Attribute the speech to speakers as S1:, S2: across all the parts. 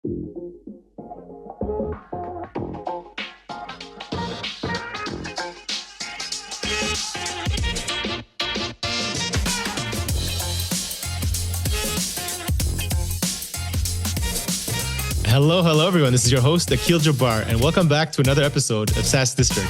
S1: Hello, everyone. This is your host, Akil Jabbar, and welcome back to another episode of SaaS District.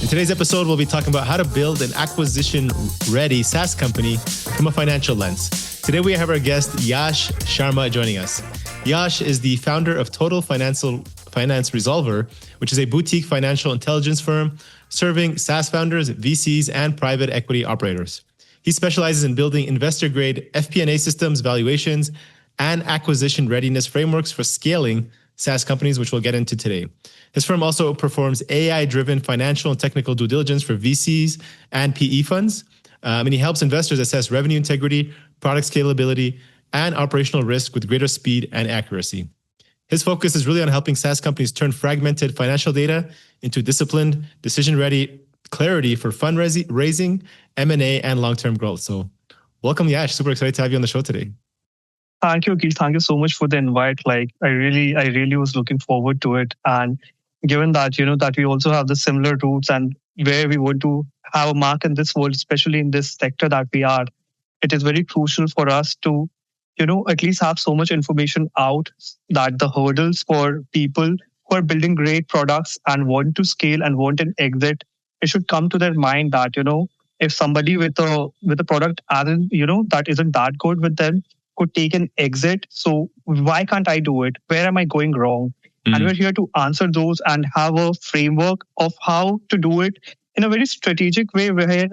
S1: In today's episode, we'll be talking about how to build an acquisition-ready SaaS company from a financial lens. Today, we have our guest, Yash Sharma, joining us. Yash is the founder of Total Finance Resolver, which is a boutique financial intelligence firm serving SaaS founders, VCs, and private equity operators. He specializes in building investor-grade FP&A systems, valuations, and acquisition readiness frameworks for scaling SaaS companies, which we'll get into today. His firm also performs AI-driven financial and technical due diligence for VCs and PE funds. And he helps investors assess revenue integrity, product scalability, and operational risk with greater speed and accuracy. His focus is really on helping SaaS companies turn fragmented financial data into disciplined, decision-ready clarity for fundraising, M&A, and long-term growth. So welcome, Yash. Super excited to have you on the show today.
S2: Thank you, Akil. Thank you so much for the invite. I really was looking forward to it. And given that, that we also have the similar roots and where we want to have a mark in this world, especially in this sector that we are, it is very crucial for us to, at least have so much information out that the hurdles for people who are building great products and want to scale and want an exit, it should come to their mind that, if somebody with a product that isn't that good with them could take an exit. So why can't I do it? Where am I going wrong? Mm-hmm. And we're here to answer those and have a framework of how to do it in a very strategic way where it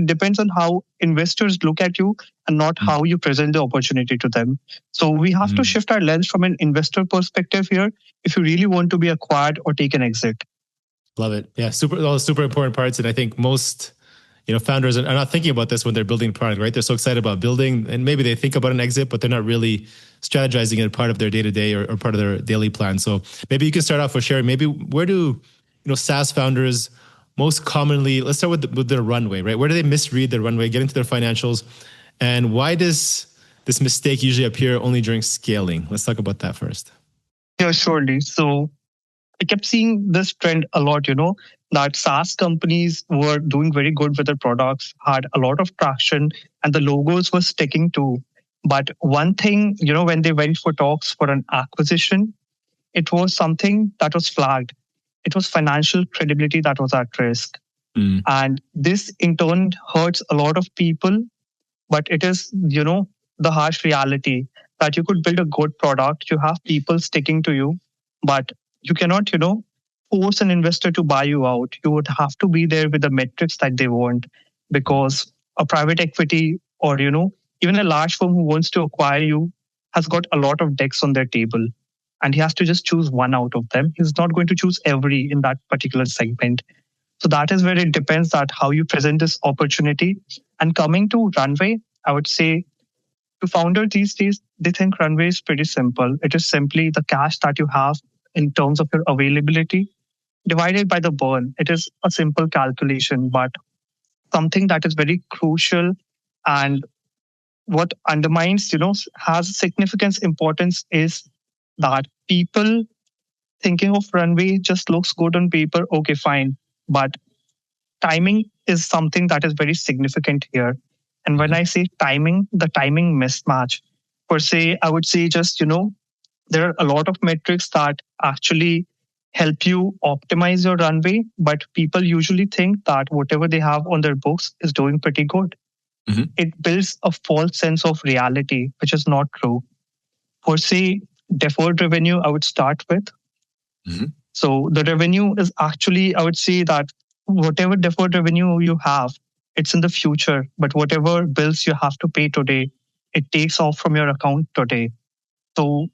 S2: depends on how investors look at you and not how you present the opportunity to them. So we have to shift our lens from an investor perspective here if you really want to be acquired or take an exit.
S1: Love it. Yeah, all super important parts. And I think most founders are not thinking about this when they're building product, right? They're so excited about building and maybe they think about an exit, but they're not really strategizing it part of their day-to-day or part of their daily plan. So maybe you can start off with sharing, maybe where do, SaaS founders most commonly, let's start with their runway, right? Where do they misread their runway, get into their financials? And why does this mistake usually appear only during scaling? Let's talk about that first.
S2: Yeah, surely. So I kept seeing this trend a lot, that SaaS companies were doing very good with their products, had a lot of traction, and the logos were sticking too. But one thing, when they went for talks for an acquisition, it was something that was flagged. It was financial credibility that was at risk. And this in turn hurts a lot of people, but it is, the harsh reality that you could build a good product, you have people sticking to you, but you cannot, force an investor to buy you out. You would have to be there with the metrics that they want, because a private equity or, even a large firm who wants to acquire you has got a lot of decks on their table and he has to just choose one out of them. He's not going to choose every in that particular segment. So that is where it depends that how you present this opportunity. And coming to Runway, I would say to founders these days, they think Runway is pretty simple. It is simply the cash that you have in terms of your availability divided by the burn. It is a simple calculation, but something that is very crucial and what undermines, has significant importance is that people thinking of Runway just looks good on paper. Okay, fine. But timing is something that is very significant here. And when I say timing, the timing mismatch per se, I would say just, there are a lot of metrics that actually help you optimize your runway, but people usually think that whatever they have on their books is doing pretty good. Mm-hmm. It builds a false sense of reality, which is not true. For say, deferred revenue, I would start with. Mm-hmm. So the revenue is actually, I would say that whatever deferred revenue you have, it's in the future, but whatever bills you have to pay today, it takes off from your account today. So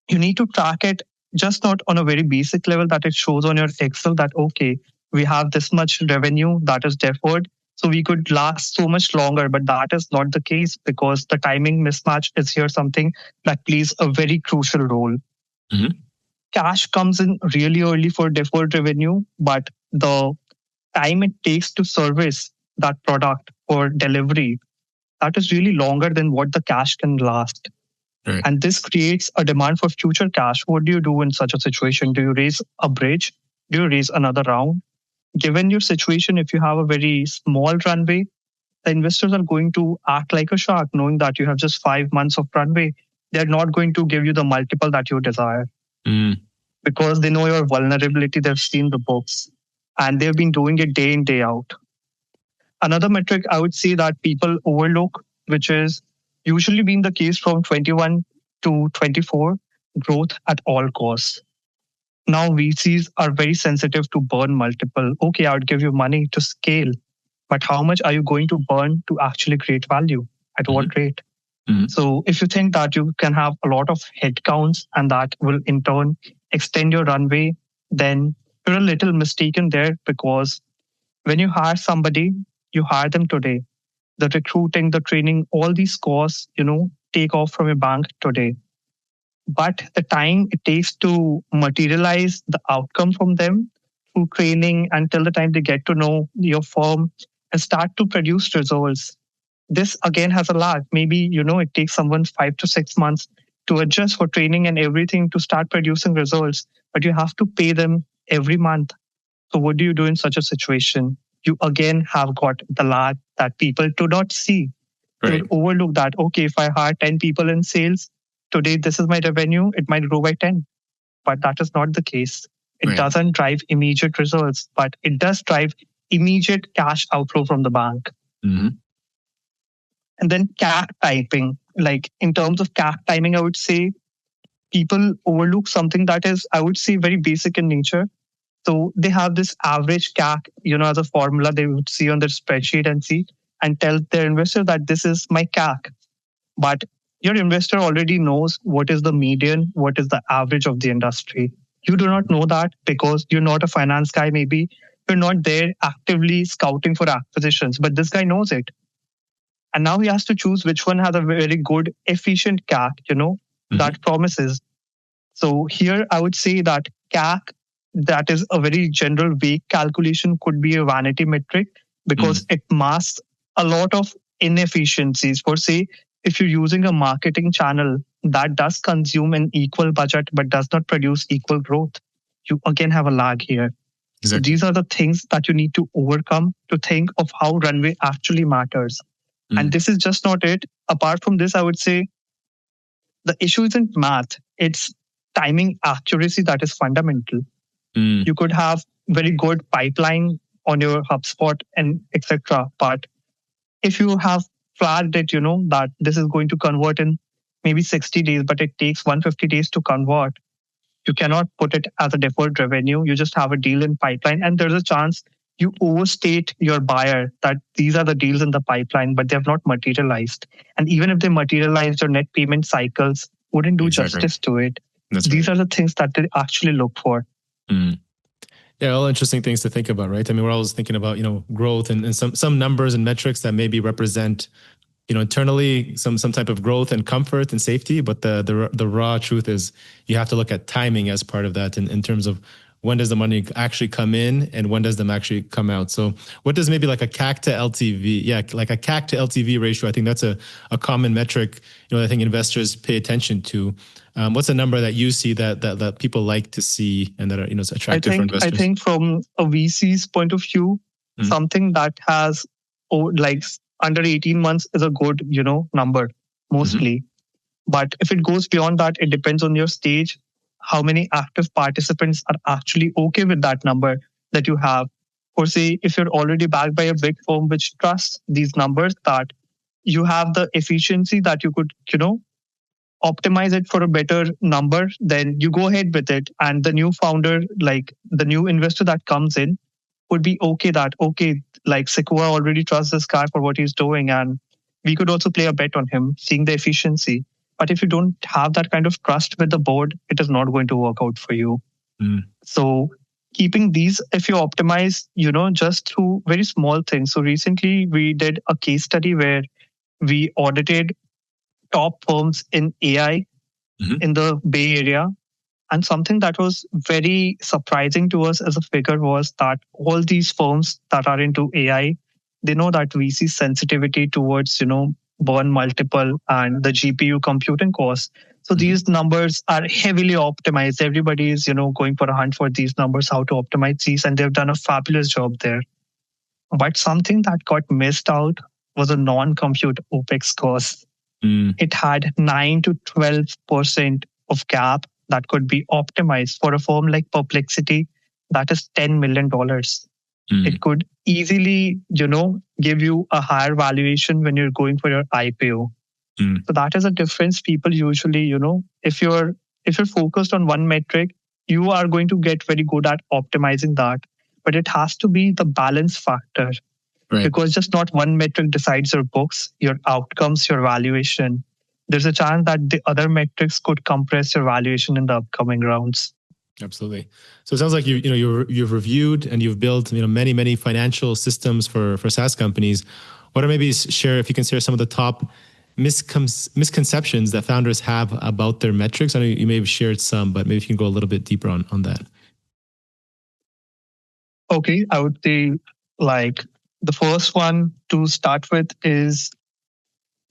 S2: you need to track it just not on a very basic level that it shows on your Excel that, okay, we have this much revenue that is deferred, so we could last so much longer. But that is not the case because the timing mismatch is here something that plays a very crucial role. Mm-hmm. Cash comes in really early for deferred revenue, but the time it takes to service that product or delivery, that is really longer than what the cash can last.
S1: Right.
S2: And this creates a demand for future cash. What do you do in such a situation? Do you raise a bridge? Do you raise another round? Given your situation, if you have a very small runway, the investors are going to act like a shark, knowing that you have just 5 months of runway. They're not going to give you the multiple that you desire because they know your vulnerability. They've seen the books and they've been doing it day in, day out. Another metric I would say that people overlook, which is usually been the case from 21 to 24, growth at all costs. Now VCs are very sensitive to burn multiple. Okay, I would give you money to scale, but how much are you going to burn to actually create value? At what rate? So if you think that you can have a lot of headcounts and that will in turn extend your runway, then you're a little mistaken there, because when you hire somebody, you hire them today. The recruiting, the training, all these costs, take off from your bank today. But the time it takes to materialize the outcome from them through training until the time they get to know your firm and start to produce results, this again has a lag. Maybe, it takes someone 5 to 6 months to adjust for training and everything to start producing results, but you have to pay them every month. So what do you do in such a situation? You again have got the lag that people do not see. They would overlook that, okay, if I hire 10 people in sales, today this is my revenue, it might grow by 10. But that is not the case. It doesn't drive immediate results, but it does drive immediate cash outflow from the bank. And then CAC typing. Like in terms of CAC timing, I would say people overlook something that is, I would say, very basic in nature. So they have this average CAC, as a formula they would see on their spreadsheet and tell their investor that this is my CAC. But your investor already knows what is the median, what is the average of the industry. You do not know that because you're not a finance guy, maybe. You're not there actively scouting for acquisitions, but this guy knows it. And now he has to choose which one has a very good, efficient CAC, that promises. So here I would say that CAC, that is a very general vague calculation, could be a vanity metric because it masks a lot of inefficiencies. For say, if you're using a marketing channel that does consume an equal budget but does not produce equal growth, you again have a lag here. Exactly. So these are the things that you need to overcome to think of how runway actually matters. And this is just not it. Apart from this, I would say the issue isn't math. It's timing accuracy that is fundamental. You could have very good pipeline on your HubSpot and etc. But if you have flagged it, that this is going to convert in maybe 60 days, but it takes 150 days to convert, you cannot put it as a deferred revenue. You just have a deal in pipeline, and there's a chance you overstate your buyer that these are the deals in the pipeline, but they have not materialized. And even if they materialized, your net payment cycles wouldn't do justice to it. These are the things that they actually look for.
S1: Yeah, all interesting things to think about, right? I mean, we're always thinking about, growth and some numbers and metrics that maybe represent, internally some type of growth and comfort and safety. But the raw truth is you have to look at timing as part of that in terms of when does the money actually come in and when does them actually come out. So what does maybe like a CAC to LTV? Yeah, like a CAC to LTV ratio. I think that's a common metric, I think investors pay attention to. What's a number that you see that people like to see and that are, attractive for investors?
S2: I think from a VC's point of view, something that has like under 18 months is a good, number mostly. But if it goes beyond that, it depends on your stage, how many active participants are actually okay with that number that you have. Or say, if you're already backed by a big firm which trusts these numbers, that you have the efficiency that you could, optimize it for a better number, then you go ahead with it. And the new founder, like the new investor that comes in, would be okay, like Sequoia already trusts this guy for what he's doing. And we could also play a bet on him, seeing the efficiency. But if you don't have that kind of trust with the board, it is not going to work out for you. So keeping these, if you optimize, just through very small things. So recently we did a case study where we audited top firms in AI in the Bay Area. And something that was very surprising to us as a figure was that all these firms that are into AI, they know that VC sensitivity towards, burn multiple, and the GPU computing costs. So these numbers are heavily optimized. Everybody is, going for a hunt for these numbers, how to optimize these, and they've done a fabulous job there. But something that got missed out was a non-compute OPEX cost. It had 9 to 12% of gap that could be optimized for a firm like Perplexity. That is $10 million. It could easily, give you a higher valuation when you're going for your IPO. So that is a difference. People usually, if you're focused on one metric, you are going to get very good at optimizing that. But it has to be the balance factor. Right. Because just not one metric decides your books, your outcomes, your valuation. There's a chance that the other metrics could compress your valuation in the upcoming rounds.
S1: Absolutely. So it sounds like you've reviewed and you've built many financial systems for SaaS companies. What are maybe share if you can share some of the top misconceptions that founders have about their metrics? I know you may have shared some, but maybe if you can go a little bit deeper on that.
S2: Okay, I would say the first one to start with is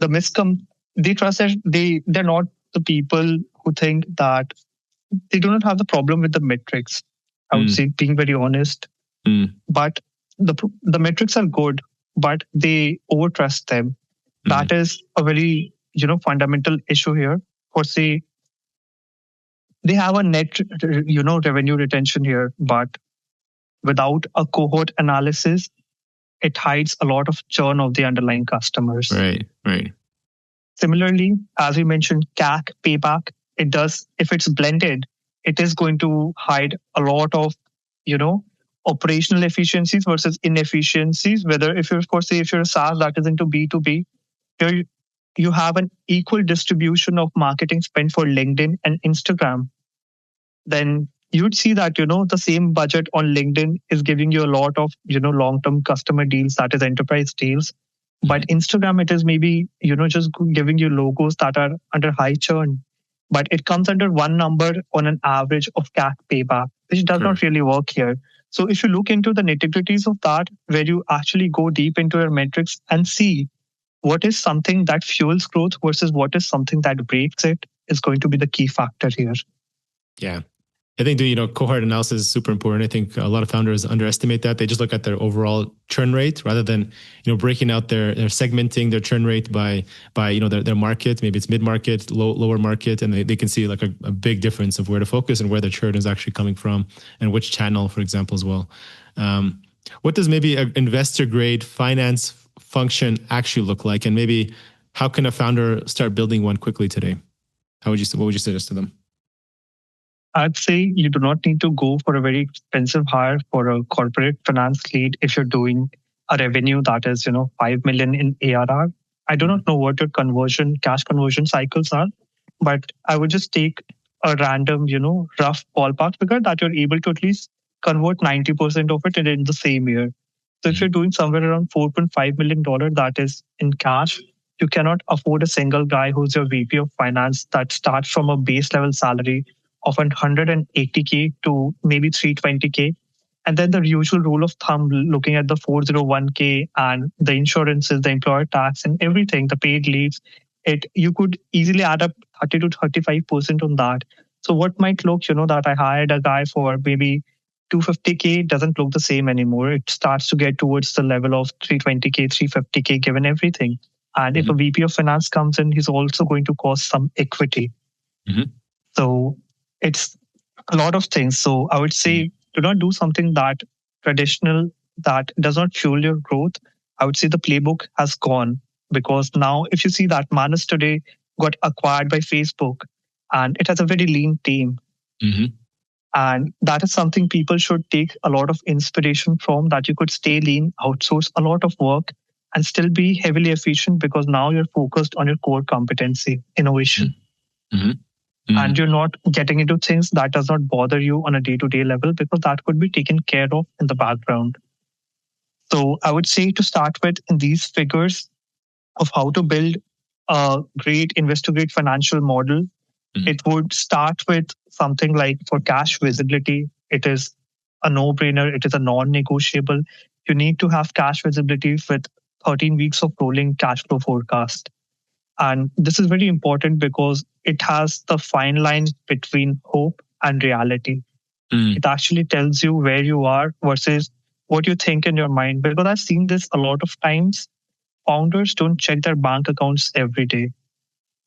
S2: they trust that they're not the people who think that they do not have the problem with the metrics. I would say, being very honest, but the metrics are good, but they overtrust them. That is a very fundamental issue here. For say, they have a net revenue retention here, but without a cohort analysis, it hides a lot of churn of the underlying customers.
S1: Right.
S2: Similarly, as we mentioned, CAC payback, it does, if it's blended, it is going to hide a lot of, operational efficiencies versus inefficiencies. Whether if you're a SaaS that is into B2B, you have an equal distribution of marketing spend for LinkedIn and Instagram, then you'd see that, the same budget on LinkedIn is giving you a lot of, long-term customer deals, that is enterprise deals. But Instagram, it is maybe, just giving you logos that are under high churn. But it comes under one number on an average of CAC payback, which does not really work here. So if you look into the nitty-gritties of that, where you actually go deep into your metrics and see what is something that fuels growth versus what is something that breaks it, is going to be the key factor here.
S1: Yeah. I think the cohort analysis is super important. I think a lot of founders underestimate that. They just look at their overall churn rate rather than breaking out their segmenting their churn rate by their market. Maybe it's mid market, lower market, and they can see like a big difference of where to focus and where the churn is actually coming from and which channel, for example, as well. What does maybe an investor grade finance function actually look like, and maybe how can a founder start building one quickly today? What would you suggest to them?
S2: I'd say you do not need to go for a very expensive hire for a corporate finance lead if you're doing a revenue that is, 5 million in ARR. I do not know what your cash conversion cycles are, but I would just take a random, rough ballpark figure that you're able to at least convert 90% of it in the same year. So if you're doing somewhere around $4.5 million that is in cash, you cannot afford a single guy who's your VP of finance that starts from a base level salary of 180K to maybe 320K. And then the usual rule of thumb, looking at the 401K and the insurances, the employer tax and everything, the paid leaves, you could easily add up 30 to 35% on that. So what might look, that I hired a guy for maybe 250K doesn't look the same anymore. It starts to get towards the level of 320K, 350K given everything. And if a VP of finance comes in, he's also going to cost some equity. So it's a lot of things. So I would say do not do something that traditional that does not fuel your growth. I would say the playbook has gone, because now if you see that Manus today got acquired by Facebook and it has a very lean team. And that is something people should take a lot of inspiration from, that you could stay lean, outsource a lot of work and still be heavily efficient, because now you're focused on your core competency, innovation. And you're not getting into things that does not bother you on a day-to-day level, because that could be taken care of in the background. So I would say to start with, in these figures of how to build a great investor-grade financial model, it would start with something like, for cash visibility, it is a no-brainer. It is a non-negotiable. You need to have cash visibility with 13 weeks of rolling cash flow forecast. And this is very important because it has the fine line between hope and reality.
S1: Mm.
S2: It actually tells you where you are versus what you think in your mind. Because I've seen this a lot of times. Founders don't check their bank accounts every day.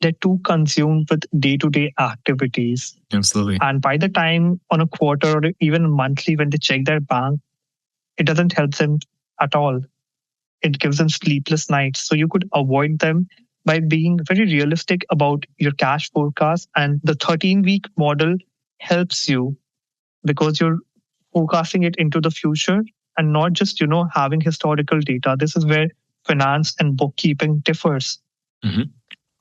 S2: They're too consumed with day-to-day activities.
S1: Absolutely.
S2: And by the time on a quarter or even monthly, when they check their bank, it doesn't help them at all. It gives them sleepless nights. So you could avoid them by being very realistic about your cash forecast. And the 13-week model helps you because you're forecasting it into the future and not just, having historical data. This is where finance and bookkeeping differs.
S1: Mm-hmm.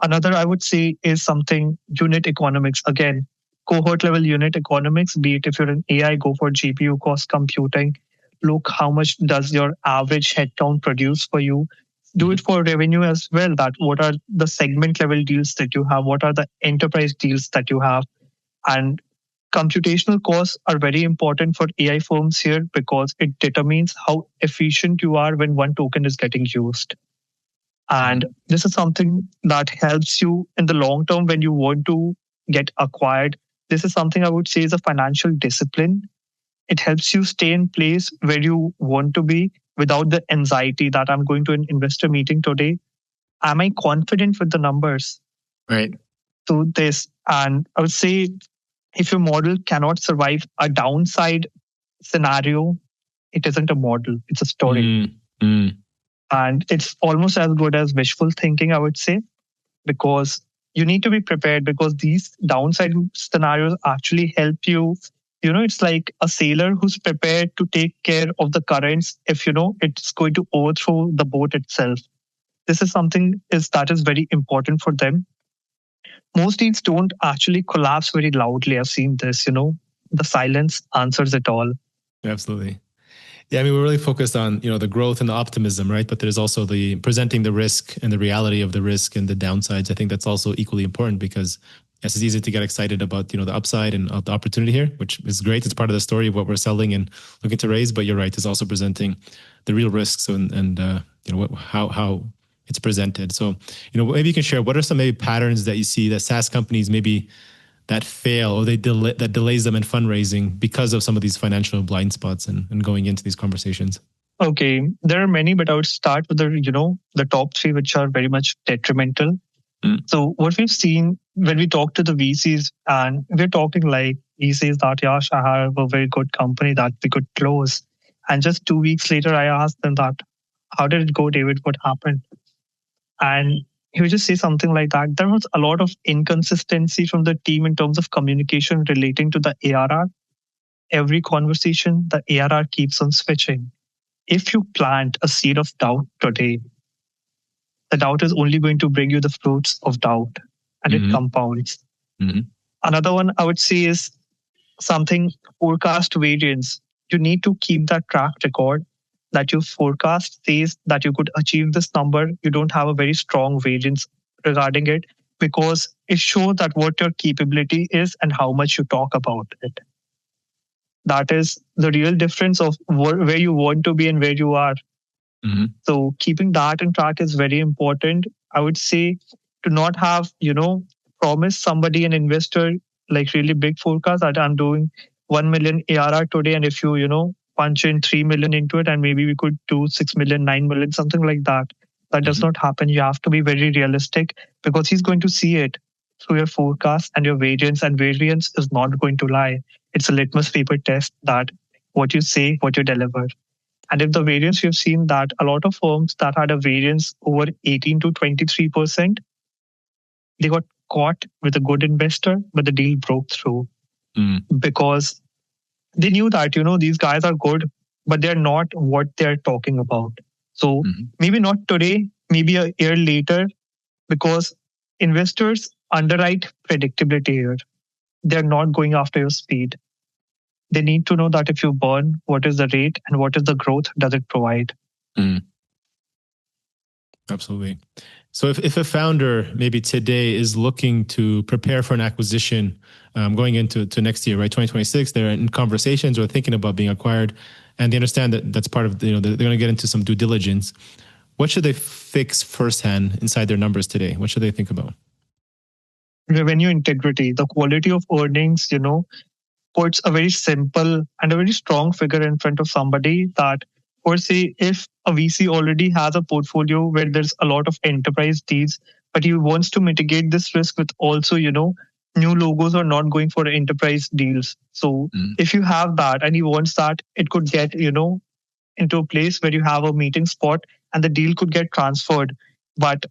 S2: Another, I would say, is something unit economics. Again, cohort level unit economics, be it if you're an AI, go for GPU cost computing. Look how much does your average headcount produce for you. Do it for revenue as well. That what are the segment level deals that you have? What are the enterprise deals that you have? And computational costs are very important for AI firms here because it determines how efficient you are when one token is getting used. And this is something that helps you in the long term when you want to get acquired. This is something I would say is a financial discipline. It helps you stay in place where you want to be without the anxiety that I'm going to an investor meeting today. Am I confident with the numbers?
S1: Right.
S2: So this, and I would say if your model cannot survive a downside scenario, it isn't a model, it's a story. And it's almost as good as wishful thinking, I would say, because you need to be prepared because these downside scenarios actually help you. It's like a sailor who's prepared to take care of the currents if, it's going to overthrow the boat itself. This is something that is very important for them. Most deals don't actually collapse very loudly. I've seen this, the silence answers it all.
S1: Absolutely. Yeah, I mean, we're really focused on, the growth and the optimism, right? But there's also the presenting the risk and the reality of the risk and the downsides. I think that's also equally important because yes, it's easy to get excited about, the upside and the opportunity here, which is great. It's part of the story of what we're selling and looking to raise. But you're right, it's also presenting the real risks and how it's presented. So, maybe you can share what are some maybe patterns that you see that SaaS companies maybe that fail or that delays them in fundraising because of some of these financial blind spots and going into these conversations?
S2: Okay, there are many, but I would start with the top three, which are very much detrimental. So what we've seen when we talk to the VCs, and we're talking like VCs that, Yash, I have a very good company that we could close. And just 2 weeks later, I asked them that, how did it go, David? What happened? And he would just say something like that. There was a lot of inconsistency from the team in terms of communication relating to the ARR. Every conversation, the ARR keeps on switching. If you plant a seed of doubt today, the doubt is only going to bring you the fruits of doubt, and it compounds. Another one I would say is something forecast variance. You need to keep that track record that your forecast says that you could achieve this number. You don't have a very strong variance regarding it because it shows that what your capability is and how much you talk about it. That is the real difference of where you want to be and where you are. So keeping that in track is very important. I would say to not have, promise somebody, an investor, like really big forecast that I'm doing 1 million ARR today. And if you, punch in 3 million into it and maybe we could do 6 million, 9 million, something like that. That does not happen. You have to be very realistic because he's going to see it through your forecast and your variance, and variance is not going to lie. It's a litmus paper test that what you say, what you deliver. And if the variance, we've seen that a lot of firms that had a variance over 18 to 23%, they got caught with a good investor, but the deal broke through because they knew that, these guys are good, but they're not what they're talking about. So maybe not today, maybe a year later, because investors underwrite predictability here. They're not going after your speed. They need to know that if you burn, what is the rate and what is the growth does it provide?
S1: Absolutely. So if a founder maybe today is looking to prepare for an acquisition going into next year, right, 2026, they're in conversations or thinking about being acquired, and they understand that that's part of, they're going to get into some due diligence. what should they fix firsthand inside their numbers today? What should they think about?
S2: Revenue integrity, the quality of earnings, puts a very simple and a very strong figure in front of somebody that, or say, if a VC already has a portfolio where there's a lot of enterprise deals, but he wants to mitigate this risk with also, new logos are not going for enterprise deals. So if you have that and he wants that, it could get, into a place where you have a meeting spot and the deal could get transferred. But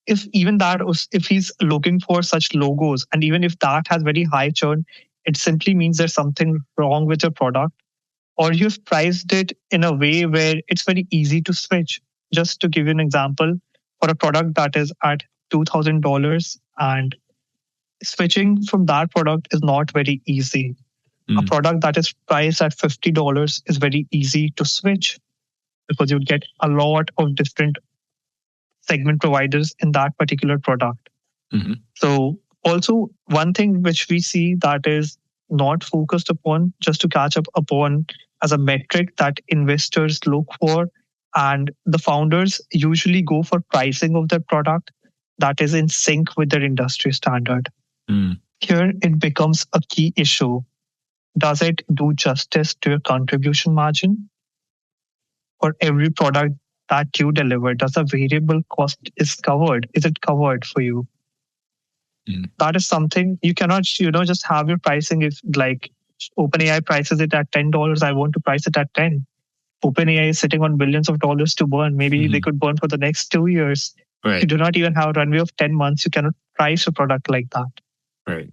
S2: if even that was, if he's looking for such logos, and even if that has very high churn, it simply means there's something wrong with your product, or you've priced it in a way where it's very easy to switch. Just to give you an example, for a product that is at $2,000, and switching from that product is not very easy. A product that is priced at $50 is very easy to switch because you get a lot of different segment providers in that particular product. So also one thing which we see that is not focused upon, just to catch up upon as a metric that investors look for, and the founders usually go for pricing of their product that is in sync with their industry standard. Here it becomes a key issue. Does it do justice to your contribution margin? For every product that you deliver, does the variable cost is covered? Is it covered for you? That is something you cannot, just have your pricing. If like OpenAI prices it at $10, I want to price it at 10. OpenAI is sitting on billions of dollars to burn. Maybe they could burn for the next 2 years.
S1: Right.
S2: You do not even have a runway of 10 months. You cannot price a product like that.
S1: Right.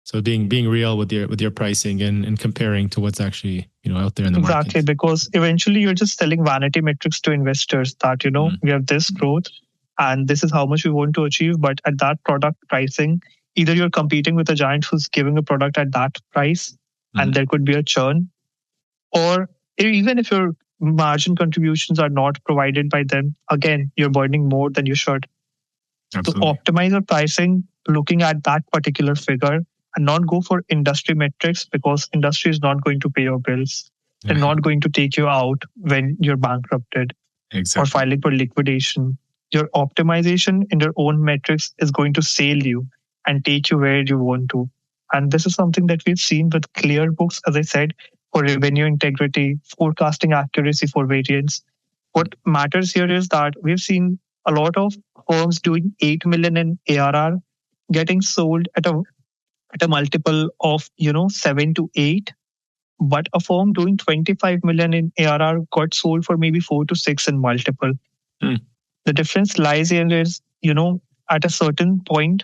S1: So being real with your pricing and comparing to what's actually out there in the market.
S2: Exactly, because eventually you're just selling vanity metrics to investors that we have this growth and this is how much we want to achieve. But at that product pricing, either you're competing with a giant who's giving a product at that price and there could be a churn, or even if your margin contributions are not provided by them, again, you're burning more than you should.
S1: Absolutely.
S2: To optimize your pricing, looking at that particular figure and not go for industry metrics, because industry is not going to pay your bills. They're not going to take you out when you're bankrupted or filing for liquidation. Your optimization in your own metrics is going to sail you and take you where you want to. And this is something that we've seen with clear books, as I said, for revenue integrity, forecasting accuracy for variance. What matters here is that we've seen a lot of firms doing 8 million in ARR getting sold at a multiple of 7 to 8, but a firm doing 25 million in ARR got sold for maybe 4 to 6 in multiple. The difference lies in is, at a certain point,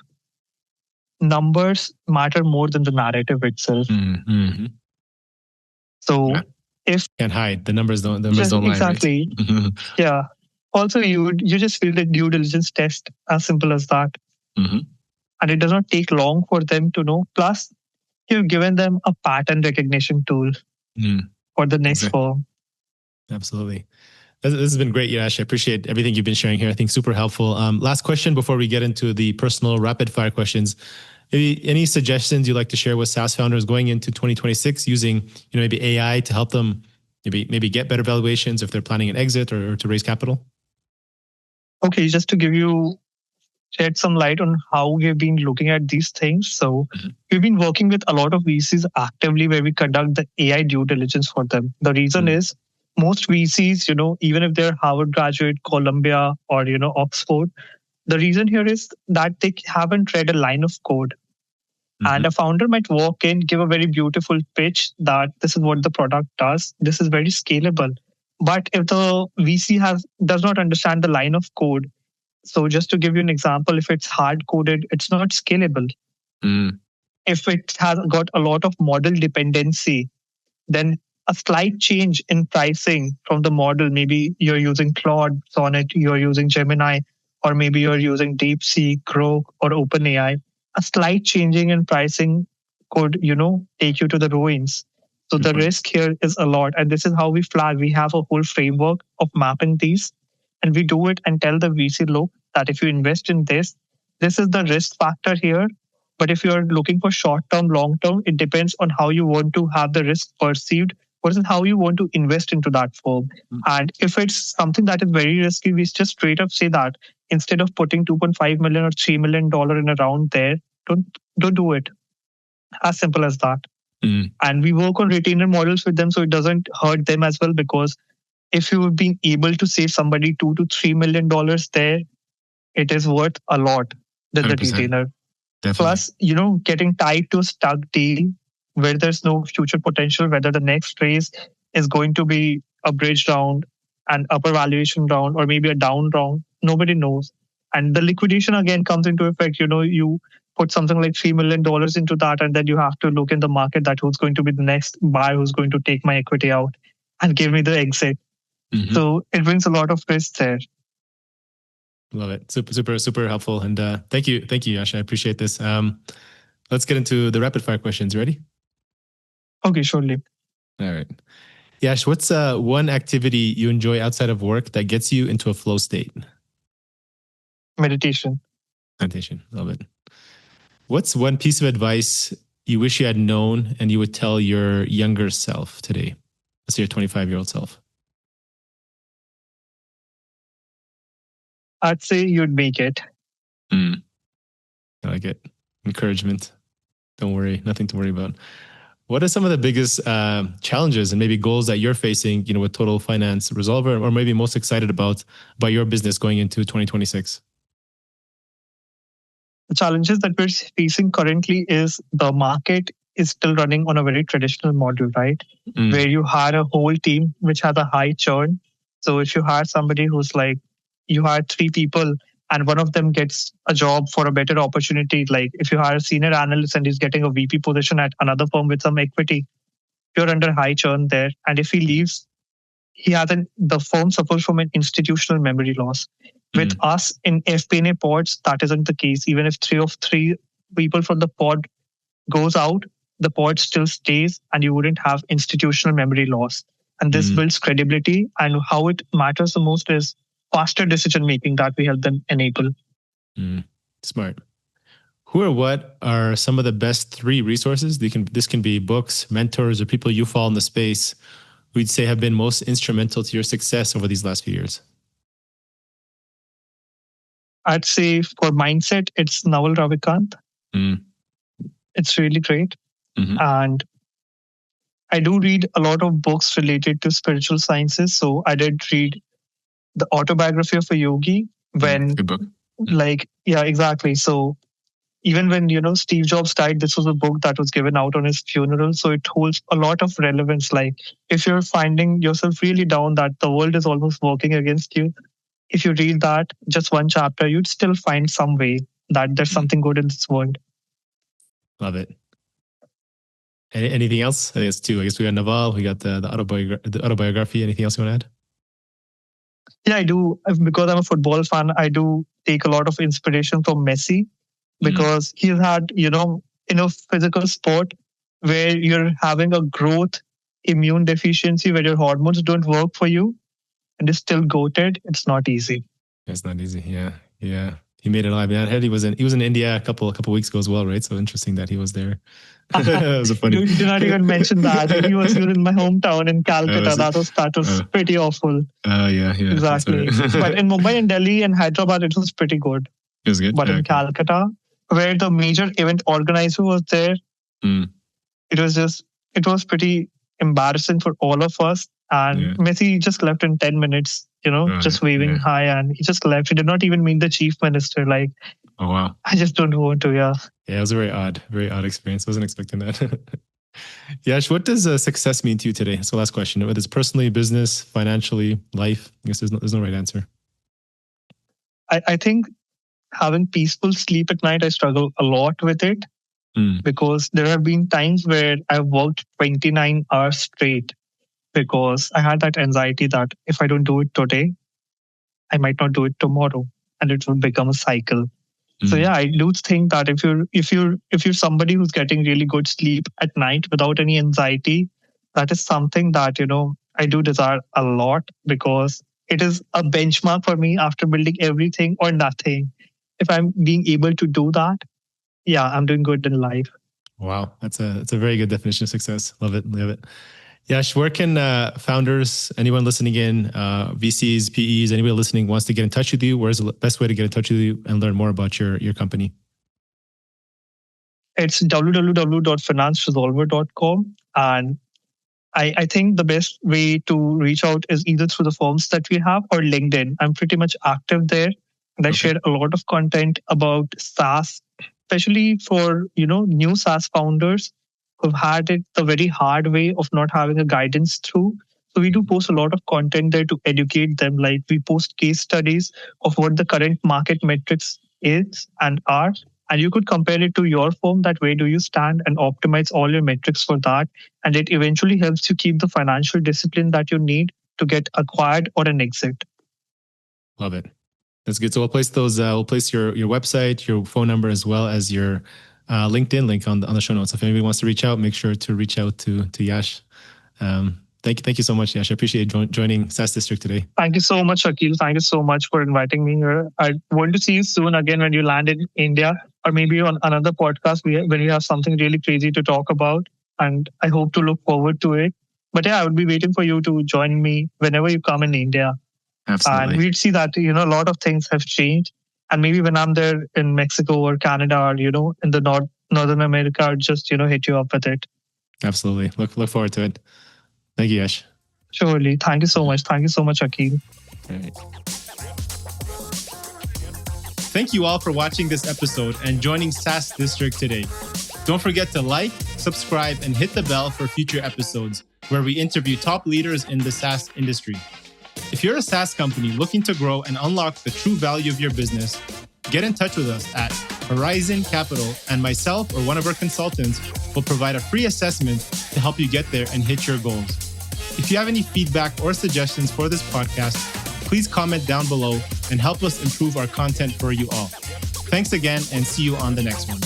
S2: numbers matter more than the narrative itself. So if
S1: can't hide, the numbers don't lie.
S2: Exactly.
S1: Right?
S2: Yeah. Also, you just feel the due diligence test, as simple as that. And it does not take long for them to know. Plus, you've given them a pattern recognition tool for the next firm.
S1: Absolutely. This has been great, Yash. I appreciate everything you've been sharing here. I think super helpful. Last question before we get into the personal rapid fire questions. Maybe any suggestions you'd like to share with SaaS founders going into 2026 using maybe AI to help them maybe get better valuations if they're planning an exit or to raise capital?
S2: Okay, just to shed some light on how we've been looking at these things. So we've been working with a lot of VCs actively where we conduct the AI due diligence for them. The reason is most VCs, even if they're Harvard graduate, Columbia, or, Oxford, the reason here is that they haven't read a line of code. And a founder might walk in, give a very beautiful pitch that this is what the product does. This is very scalable. But if the VC does not understand the line of code, so just to give you an example, if it's hard coded, it's not scalable. If it has got a lot of model dependency, then a slight change in pricing from the model, maybe you're using Claude, Sonnet, you're using Gemini, or maybe you're using DeepSeek, Grok, or OpenAI, a slight changing in pricing could, take you to the ruins. So the risk here is a lot. And this is how we flag. We have a whole framework of mapping these. And we do it and tell the VC, look, that if you invest in this is the risk factor here. But if you're looking for short-term, long-term, it depends on how you want to have the risk perceived versus how you want to invest into that firm. And if it's something that is very risky, we just straight up say that instead of putting 2.5 million or $3 million in a round there, don't don't do it. As simple as that.
S1: Mm.
S2: And we work on retainer models with them so it doesn't hurt them as well, because if you've been able to save somebody $2 to $3 million there, it is worth a lot than the
S1: 100%.
S2: retainer.
S1: Definitely.
S2: Plus, getting tied to a stuck deal where there's no future potential, whether the next raise is going to be a bridge round, an upper valuation round, or maybe a down round, nobody knows. And the liquidation again comes into effect. You put something like $3 million into that, and then you have to look in the market that who's going to be the next buyer who's going to take my equity out and give me the exit.
S1: Mhm.
S2: So it brings a lot of risk there.
S1: Love it. Super, super, super helpful. And thank you, Yash. I appreciate this. Let's get into the rapid fire questions. Ready?
S2: Okay, surely.
S1: All right. Yash, what's one activity you enjoy outside of work that gets you into a flow state?
S2: Meditation.
S1: Meditation. Love it. What's one piece of advice you wish you had known and you would tell your younger self today? Let's say your 25-year-old self.
S2: I'd say you'd make it.
S1: I like it. Encouragement. Don't worry. Nothing to worry about. What are some of the biggest challenges and maybe goals that you're facing, with Total Finance Resolver, or maybe most excited about your business going into 2026?
S2: The challenges that we're facing currently is the market is still running on a very traditional model, right? Where you hire a whole team which has a high churn. So if you hire somebody who's like, you hire 3 people and one of them gets a job for a better opportunity, like if you hire a senior analyst and he's getting a VP position at another firm with some equity, you're under high churn there. And if he leaves, the firm suffers from an institutional memory loss. With us in FP&A pods, that isn't the case. Even if three people from the pod goes out, the pod still stays and you wouldn't have institutional memory loss. And this builds credibility. And how it matters the most is faster decision making that we help them enable.
S1: Smart. Who or what are some of the best 3 resources? This can be books, mentors, or people you follow in the space who you'd say have been most instrumental to your success over these last few years?
S2: I'd say for mindset, it's Naval Ravikant. It's really great. And I do read a lot of books related to spiritual sciences. So I did read the autobiography of a yogi when,
S1: Good book.
S2: Yeah, exactly. So even when, Steve Jobs died, this was a book that was given out on his funeral. So it holds a lot of relevance. Like if you're finding yourself really down that the world is almost working against you, if you read that, just one chapter, you'd still find some way that there's something good in this world.
S1: Love it. Anything else? I think it's 2. I guess we got Naval, we got the autobiography. Anything else you want to add?
S2: Yeah, I do. Because I'm a football fan, I do take a lot of inspiration from Messi, because he's had, in a physical sport where you're having a growth immune deficiency, where your hormones don't work for you, and is still goated. It's not easy.
S1: It's not easy. Yeah. He made it alive. I heard he was in India a couple weeks ago as well, right? So interesting that he was there. That was a funny.
S2: You did not even mention that. He was here in my hometown in Calcutta. That was pretty awful.
S1: Yeah.
S2: Exactly. But in Mumbai and Delhi and Hyderabad, it was pretty good.
S1: It was good.
S2: But in Calcutta, where the major event organizer was there, it was pretty embarrassing for all of us. And Messi just left in 10 minutes, just waving hi, and he just left. He did not even meet the chief minister. Like,
S1: oh wow,
S2: I just don't want to. Yeah,
S1: it was a very odd experience. I wasn't expecting that. Yash, what does success mean to you today? That's the last question. Whether it's personally, business, financially, life. I guess there's no right answer.
S2: I think having peaceful sleep at night, I struggle a lot with it, because there have been times where I've worked 29 hours straight, because I had that anxiety that if I don't do it today, I might not do it tomorrow, and it will become a cycle. So yeah, I do think that if you're somebody who's getting really good sleep at night without any anxiety, that is something that I do desire a lot, because it is a benchmark for me after building everything or nothing. If I'm being able to do that, yeah, I'm doing good in life.
S1: Wow, that's a very good definition of success. Love it. Yash, where can founders, anyone listening in, VCs, PEs, anybody listening wants to get in touch with you? Where's the best way to get in touch with you and learn more about your company?
S2: It's www.financeresolver.com. And I think the best way to reach out is either through the forms that we have or LinkedIn. I'm pretty much active there, and I share a lot of content about SaaS, especially for new SaaS founders who've had it the very hard way of not having a guidance through. So we do post a lot of content there to educate them. Like we post case studies of what the current market metrics is and are. And you could compare it to your firm, that where do you stand, and optimize all your metrics for that. And it eventually helps you keep the financial discipline that you need to get acquired or an exit.
S1: Love it. That's good. So we'll place those. We'll place your website, your phone number, as well as your LinkedIn link on the show notes. If anybody wants to reach out, make sure to reach out to Yash. Thank you so much, Yash. I appreciate joining SaaS District today.
S2: Thank you so much, Akil. Thank you so much for inviting me here. I want to see you soon again when you land in India, or maybe on another podcast when we have something really crazy to talk about. And I hope to look forward to it. But yeah, I would be waiting for you to join me whenever you come in India.
S1: Absolutely.
S2: And we'd see that, a lot of things have changed. And maybe when I'm there in Mexico or Canada or, in the Northern America, I'll just, hit you up with it.
S1: Absolutely. Look forward to it. Thank you, Yash.
S2: Surely. Thank you so much. Thank you so much, Akil.
S1: All right. Thank you all for watching this episode and joining SaaS District today. Don't forget to like, subscribe, and hit the bell for future episodes where we interview top leaders in the SaaS industry. If you're a SaaS company looking to grow and unlock the true value of your business, get in touch with us at Horizon Capital, and myself or one of our consultants will provide a free assessment to help you get there and hit your goals. If you have any feedback or suggestions for this podcast, please comment down below and help us improve our content for you all. Thanks again, and see you on the next one.